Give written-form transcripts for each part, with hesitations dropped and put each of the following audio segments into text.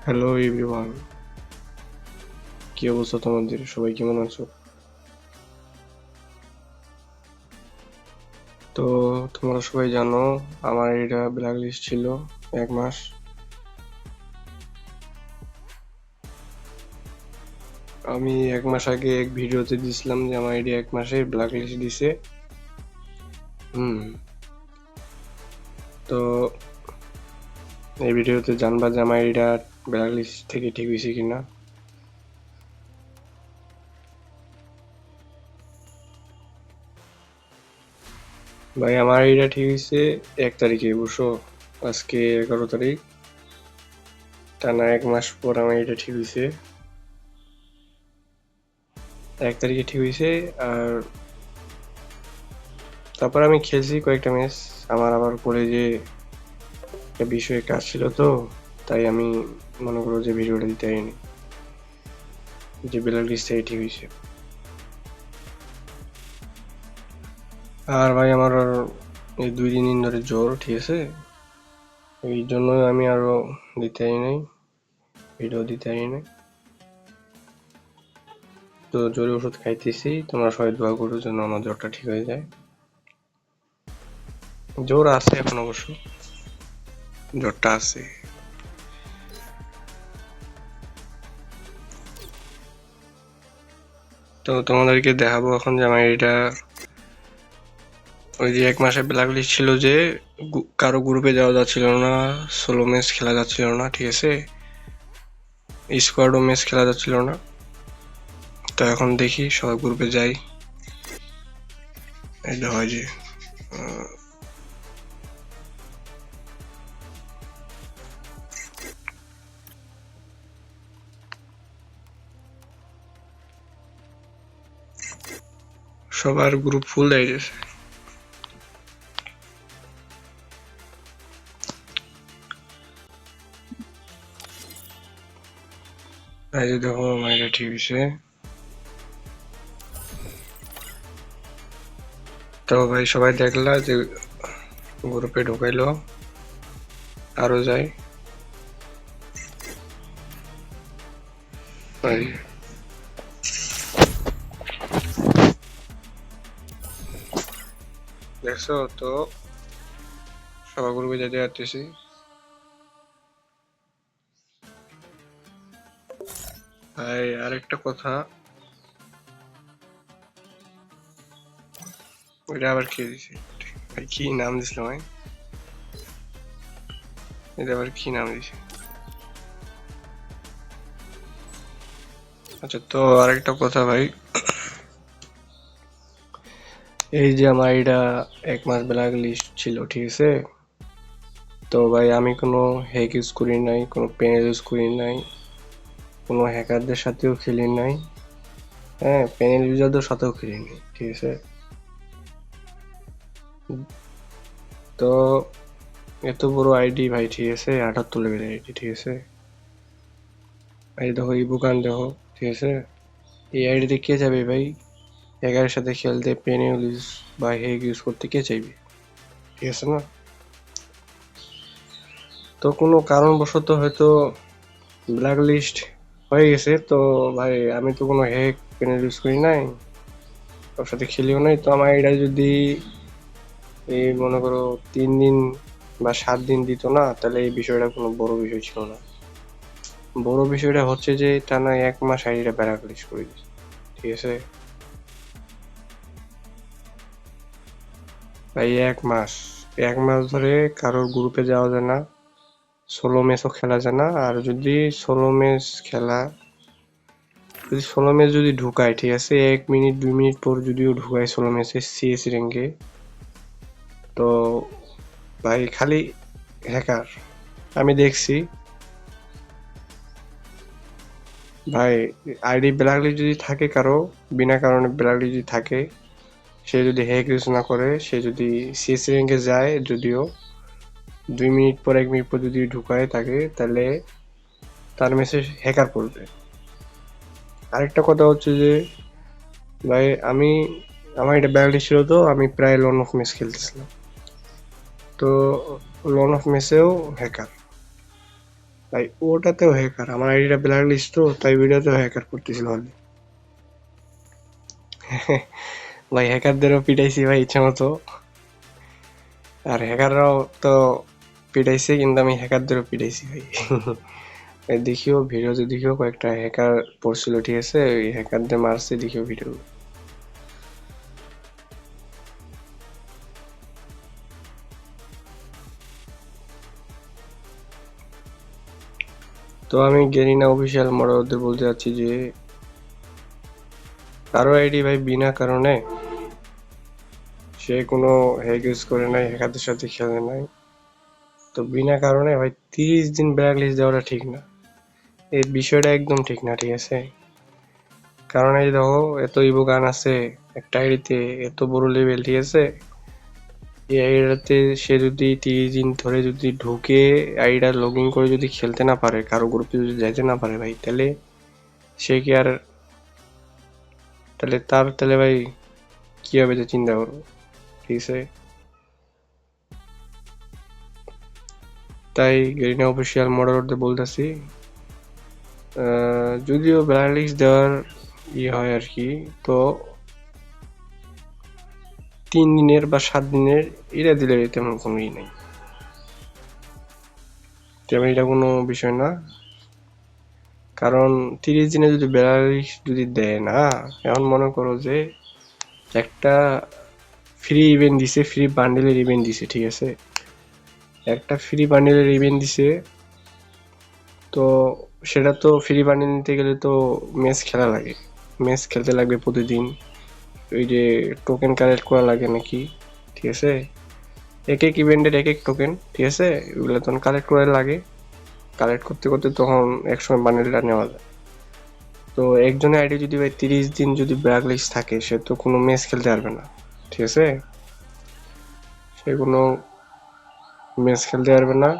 Hello everyone, কি অবস্থা তোমাদের? সবাই কেমন আছো? তো তোমরা সবাই জানো আমার এটা ব্ল্যাক লিস্ট ছিল 1 মাস। আমি 1 মাস আগে এক ভিডিওতে দিছিলাম যে আমার আইডি 1 মাসের ব্ল্যাক লিস্ট দিছে। তো এই ভিডিওতে জানবা যে আমার আইডিটা ব্ল্যাক লিস্ট থেকে ঠিক হয়েছে কিনা। ভাই আমার আইডিটা ঠিক হয়েছে 1 তারিখে, বুঝছো? আজকে 11 তারিখ, টানা 1 মাস পর আমার আইডিটা ঠিক হয়েছে। 1 তারিখে ঠিক হয়েছে। আর তারপর আমি খেলছি কয়েকটা ম্যাচ। আমার আবার কলেজে একটা বিষয়ে কাজ ছিল, তো তাই আমি মনে করো যে ভিডিওটা দিতে পারিনি, যে ব্ল্যাক লিস্ট থেকে ঠিক হয়েছে। আর ভাই আমার এই 2 দিন ধরে জ্বর, ঠিক আছে? এই জন্য আমি আরো দিতে পারি নাই, ভিডিও দিতে পারি নাই। তো জ্বরের ওষুধ খাইতেছি, তোমরা সবাই দোয়া করো যেন আমার জ্বরটা ঠিক হয়ে যায়। জ্বর আছে এখন, অবশ্য জ্বরটা আছে। তো তোমাদেরকে দেখাবো এখন যে আমার এটা ওই যে 1 মাসের ব্ল্যাক লিস্ট ছিল, যে কারো গ্রুপে যাওয়া যাচ্ছিল না, সোলো ম্যাচ খেলা যাচ্ছিল না, ঠিক আছে? স্কোয়াডও ম্যাচ খেলা যাচ্ছিল না। তো এখন দেখি সবাই গ্রুপে যাই। এটা হয় যে সবার গ্রুপ ফুল হয়ে গেছে। এই যে দেখো আমার এটা ঠিক হয়েছে। তো ভাই সবাই দেখলা যে গ্রুপে ঢুকাইলো, আরো যাই। দেখছো তো, সবার গ্রুপে যেতে যাচ্তেছি। ভাই আরেকটা কথা, ওইটা আবার খেয়ে দিছি। ভাই কি নাম দিছিল ভাই? এটা আবার কি নাম দিছে? আচ্ছা, তো আরেকটা কথা ভাই, এই যে আমার এটা 1 মাস ব্ল্যাক লিস্ট ছিল, ঠিক আছে? তো ভাই আমি কোনো হ্যাক ইউজ করি নাই, কোনো প্যানেল ইউজ করি নাই, কোনো হ্যাকারদের সাথেও খেলি নাই, হ্যাঁ, প্যানেল ইউজারদের সাথেও খেলি নাই, ঠিক আছে? তো এত বড় আইডি ভাই, ঠিক আছে? 78 লেভেলের আইডি, ঠিক আছে? এই দেখো ইবুকান দেখো, ঠিক আছে? এই আইডিতে কে যাবে ভাই হ্যাকারের সাথে খেলতে? প্যানেল ইউজ বা হ্যাক ইউজ করতে কে চাইবে, ঠিক আছে না? তো কোনো কারণবশত হয়তো ব্ল্যাক লিস্ট হয়ে গেছে। তো ভাই আমি তো কোনো হ্যাক প্যানেল ইউজ করি নাই, ওর সাথে খেলিও নাই। তো আমার এটা যদি এই মনে করো 3 দিন বা 7 দিন দিত না, তাহলে এই বিষয়টা কোনো বড় বিষয় ছিল না। বড় বিষয়টা হচ্ছে যে টানা 1 মাস আইডিটা ব্ল্যাক লিস্ট করে দিচ্ছে, ঠিক আছে? ভাই 1 মাস, 1 মাস ধরে কারোর গ্রুপে যাওয়া যায় না, সোলো ম্যাচও খেলা যায় না। আর যদি সোলো ম্যাচ খেলা, যদি সোলো ম্যাচ যদি ঢুকায়, ঠিক আছে, 1 মিনিট 2 মিনিট পর যদিও ঢুকায় সোলো ম্যাচে সিএস র্যাঙ্কে, তো ভাই খালি হ্যাকার। আমি দেখছি ভাই, আইডি ব্ল্যাক লিস্ট যদি থাকে কারো, বিনা কারণে ব্ল্যাক লিস্ট যদি থাকে, সে যদি হ্যাক ইউজ না করে, সে যদি সিএস র্যাঙ্কে যায়, যদিও 2 মিনিট পর 1 মিনিট পর যদি ঢুকায় তাকে, তাহলে তার মেসেজ হ্যাকার পড়বে। আরেকটা কথা হচ্ছে যে ভাই আমার এটা ব্যাক লিস্ট ছিল, তো আমি প্রায় লন অফ ম্যাচ খেলতেছিলাম। তো লন অফ ম্যাচেও হ্যাকার, ভাই ওটাতেও হ্যাকার, আমার আইডিটা ব্ল্যাক লিস্ট তো, তাই ভিডিওতেও হ্যাকার করতেছিল ভাই। ভাই হ্যাকারদেরও পিটাইছি ভাই ইচ্ছা মতো, আর হ্যাকাররাও তো পিটাইছে, কিন্তু আমি হ্যাকারদেরও পিটাইছি ভাই। এই দেখিও ভিডিওতে, দেখিও কয়েকটা হ্যাকার পড়ছিল, ঠিক আছে, ওই হ্যাকারদের মারছে, দেখিও ভিডিও। তো আমি গেরিনা অফিসিয়াল মডেলদের বলতে চাচ্ছি যে কারো আইডি ভাই বিনা কারণে, সে কোনো হ্যাক ইউজ করে নাই, হ্যাকারদের সাথে খেলে নাই, তো বিনা কারণে ভাই 30 দিন ব্ল্যাক লিস্ট দেওয়াটা ঠিক না। এই বিষয়টা একদম ঠিক না, ঠিক আছে। কারণ এই দেখো, এত ইভো গান আছে একটা আইডিতে, এত বড় লেভেল, ঠিক আছে। এই আইডিটাতে সে যদি 30 দিন ধরে যদি ঢুকে আইডিটা লগ ইন করে যদি খেলতে না পারে, কারো গ্রুপে যদি যাইতে না পারে ভাই, তাহলে সে কি আর, তাহলে ভাই কি হবে যে চিন্তা করো, ঠিক আছে। তাই গেরিনা অফিসিয়াল মডারেটরদের বলতেছি, যদিও ব্ল্যাকলিস্ট দেওয়ার হয় আর কি, তো 3 দিনের বা 7 দিনের এটা দিলে তেমন কোনো নাই, তেমন এটা কোনো বিষয় না। কারণ 30 দিনে যদি ব্ল্যাকলিস্ট যদি দেয় না, এখন মনে করো যে একটা ফ্রি ইভেন্ট দিছে, ফ্রি বান্ডেলের ইভেন্ট দিছে, ঠিক আছে, একটা ফ্রি বান্ডেলের ইভেন্ট দিছে, তো সেটা তো ফ্রি বান্ডেল নিতে গেলে তো ম্যাচ খেলা লাগে, ম্যাচ খেলতে লাগবে প্রতিদিন, ওই যে টোকেন কালেক্ট করা লাগে নাকি, ঠিক আছে, এক এক ইভেন্টের এক এক টোকেন, ঠিক আছে, ওগুলো তখন কালেক্ট করা লাগে, কালেক্ট করতে করতে তখন একসময় বান্ডেলটা নেওয়া যায়। তো একজনের আইডি যদি ভাই 30 দিন যদি ব্ল্যাক লিস্ট থাকে, সে তো কোনো ম্যাচ খেলতে পারবে না, ঠিক আছে, সে কোনো ম্যাচ খেলতে পারবে না।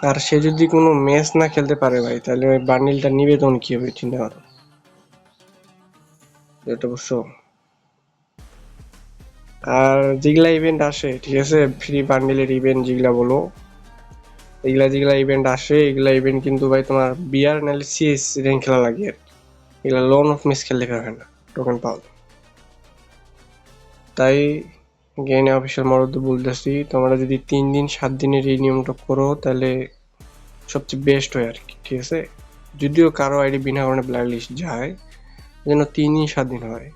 আর সে যদি কোনো ম্যাচ না খেলতে পারে ভাই, তাহলে ওই বান্ডিলটা নিবে তখন কি হবে চিন্তা করো, এটা বুঝছো। আর যেগুলা ইভেন্ট আসে, ঠিক আছে, ফ্রি বান্ডিলের ইভেন্ট যেগুলা বলো, এগুলা যেগুলা ইভেন্ট আসে, এগুলা ইভেন্ট কিন্তু ভাই তোমার বিআর নাহলে সিএস র্যাঙ্ক খেলা লাগে আর কি। এগুলা লোন অফ মিস খেললে হয় না, টোকেন পাওয়া যায়। তাই গেইনে অফিসিয়াল মডেল বলতেছি, তোমরা যদি 3 দিন 7 দিনের এই নিয়মটা করো, তাহলে সবচেয়ে বেস্ট হয় আর কি, ঠিক আছে। যদিও কারো আইডি বিনা কারণে ব্ল্যাক লিস্ট যায়, যেন 3 দিন 7 দিন হয়।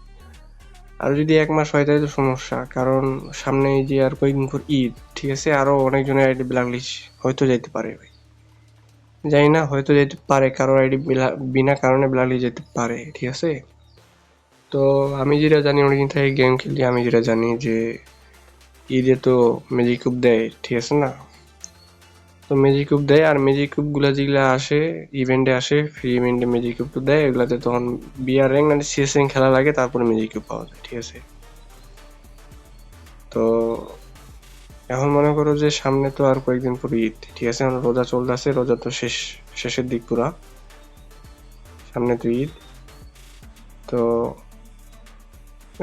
আর যদি 1 মাস হয় তাহলে তো সমস্যা, কারণ সামনে এই যে আর কয়েকদিন পর ঈদ, ঠিক আছে, আরো অনেকজনের আইডি ব্ল্যাক লিস্ট হয়তো যাইতে পারে ভাই, জানি না, হয়তো যেতে পারে, কারো আইডি বিনা কারণে ব্ল্যাক লিস্ট যেতে পারে, ঠিক আছে। তো আমি যেটা জানি, অনেকদিন থেকে গেম খেলি, আমি যেটা জানি যে ঈদে তো ম্যাজিক কিউব দেয়, ঠিক আছে না, তো ম্যাজিক কিউব দেয়, আর ম্যাজিক কিউব গুলা যেগুলা আসে ইভেন্টে আসে, ফ্রি ইভেন্টে ম্যাজিক কিউব তো দেয়, এগুলাতে তখন বিআর র্যাঙ্ক আর সিএস র্যাঙ্ক খেলা লাগে, তারপরে ম্যাজিক কিউব পাওয়া যায়, ঠিক আছে। তো এখন মনে করো যে সামনে তো আর কয়েকদিন পর ঈদ, ঠিক আছে, এখন রোজা চলতেছে, রোজা তো শেষের দিক পুরা, সামনে তো ঈদ। তো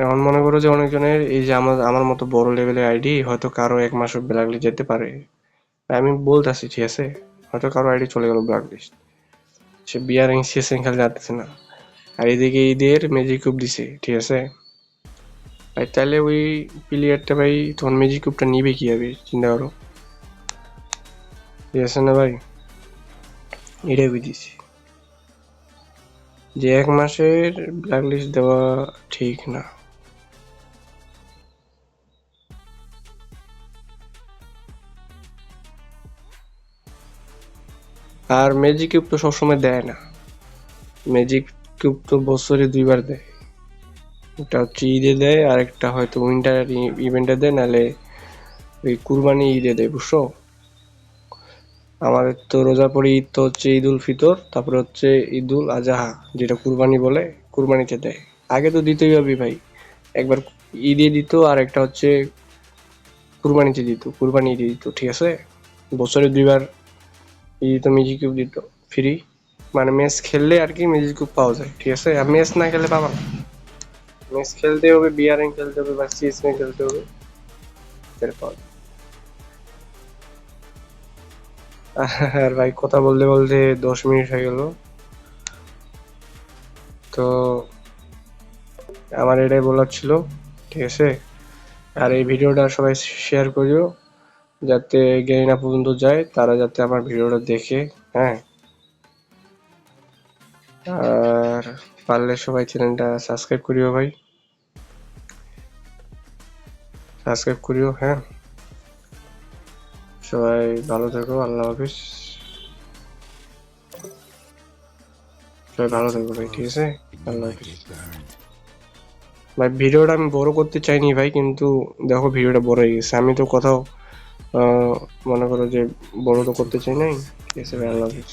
এখন মনে করো যে অনেকজনের এই যে আমার মতো বড় লেভেলের আইডি হয়তো কারো 1 মাসও ব্ল্যাক লিস্ট যেতে পারে, আমি বলতেছি, ঠিক আছে, হয়তো কারো আইডি চলে গেল ব্ল্যাক লিস্ট, সে বিআর র্যাঙ্ক সিএস র্যাঙ্ক খেলতে যাচ্ছে না, আর এদিকে ঈদের ম্যাজিক কিউব দিছে, ঠিক আছে ভাই, তাহলে ওই প্লেয়ারটা ভাই তখন ম্যাজিক কিউবটা নিবে কিভাবে চিন্তা করো, ঠিক আছে না ভাই, এটাই বুঝিছি যে 1 মাসের ব্ল্যাক লিস্ট দেওয়া ঠিক না। আর ম্যাজিক কিউব তো সবসময় দেয় না, ম্যাজিক কিউব তো বছরে 2বার দেয়, একটা হচ্ছে ঈদে দেয়, আর একটা হয়তো উইন্টার ইভেন্টে দেয়, নাহলে ওই কুরবানি ঈদে দেয়, বুঝছো। আমাদের তো রোজার পরে ঈদ তো হচ্ছে ঈদ উল ফিতর, তারপরে হচ্ছে ঈদ উল আজহা, যেটা কুরবানি বলে, কুরবানিতে দেয়। আগে তো দিতেই হবে ভাই, একবার ঈদে দিত, আর একটা হচ্ছে কুরবানিতে দিত, কুরবানি ঈদে দিত, ঠিক আছে, বছরে 2বার ঈদে তো ম্যাজিক কিউব দিত ফ্রি, মানে ম্যাচ খেললে আর কি ম্যাজিক কিউব পাওয়া যায়, ঠিক আছে, আর ম্যাচ না খেলে পাবা না, ম্যাচ খেলতে হবে, বিআরএন খেলতে হবে বা সিএসএন খেলতে হবে, তাহলে পাওয়া যায়। আর ভাই কথা বলতে বলতে 10 মিনিট হয়ে গেল। তো আমার এটাই বলার ছিল, ঠিক আছে। আর এই ভিডিওটা সবাই শেয়ার করিও, যাতে গেরিনা পর্যন্ত যায়, তারা যাতে আমার ভিডিওটা দেখে। হ্যাঁ, আর পারলে সবাই চ্যানেলটা সাবস্ক্রাইব করিও ভাই, সাবস্ক্রাইব করিও। হ্যাঁ, সবাই ভালো থেকো, আল্লাহ হাফিজ। সবাই ভালো থেকো ভাই, ঠিক আছে, আল্লাহ হাফিজ। ভাই ভিডিওটা আমি বড় করতে চাইনি ভাই, কিন্তু দেখো ভিডিওটা বড় হয়ে গেছে। আমি তো কোথাও মনে করো যে বড় তো করতে চাই নাই, ঠিক আছে ভাই, আল্লাহ হাফিজ।